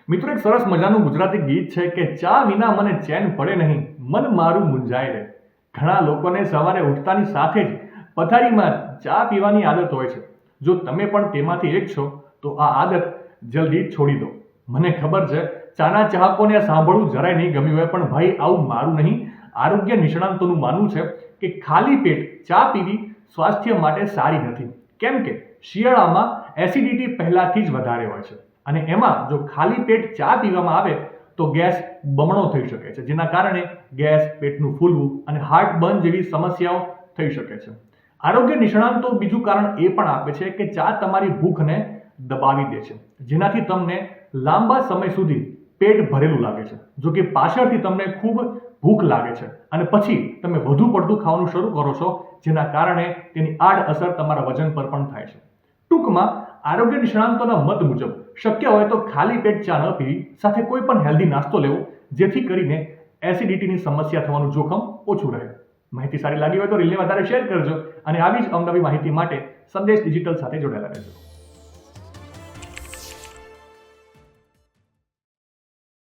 મિત્રો, એક સરસ મજાનું ગુજરાતી ગીત છે કે ચા વિના મને ચેન પડે નહીં, મન મારું મૂંઝાય રે. ઘણા લોકોને સવારે ઉઠતાની સાથે જ પથારીમાં ચા પીવાની આદત હોય છે. જો તમે પણ તેમાંથી એક છો તો આ આદત જલ્દી છોડી દો. મને ખબર છે ચાના ચાહકોને આ સાંભળવું જરાય નહીં ગમ્યું હોય, પણ ભાઈ આવું મારું નહીં, આરોગ્ય નિષ્ણાંતોનું માનવું છે કે ખાલી પેટ ચા પીવી સ્વાસ્થ્ય માટે સારી નથી. કેમ કે શિયાળામાં એસિડિટી પહેલાથી જ વધારે હોય છે અને એમાં જો ખાલી પેટ ચા પીવામાં આવે તો ગેસ બમણો થઈ શકે છે, જેના કારણે ગેસ, પેટનું ફૂલવું અને હાર્ટબર્ન જેવી સમસ્યાઓ થઈ શકે છે. આરોગ્ય નિષ્ણાંતો બીજું કારણ એ પણ આપે છે કે ચા તમારી ભૂખને દબાવી દે છે, જેનાથી તમને લાંબા સમય સુધી પેટ ભરેલું લાગે છે. જો કે પાછળથી તમને ખૂબ ભૂખ લાગે છે અને પછી તમે વધુ પડતું ખાવાનું શરૂ કરો છો, જેના કારણે તેની આડઅસર તમારા વજન પર પણ થાય છે. ટૂંકમાં આરોગ્ય નિષ્ણાંતોના મત મુજબ શક્ય હોય તો ખાલી પેટ ચા ન પીવી, સાથે કોઈ પણ હેલ્ધી નાસ્તો લેવો, જેથી કરીને એસિડિટીની સમસ્યા થવાનું જોખમ ઓછું રહે. માહિતી સારી લાગી હોય તો રીલને વધારે શેર કરજો અને આવી જ અવનવી માહિતી માટે સંદેશ ડિજિટલ સાથે જોડાયેલા રહેજો.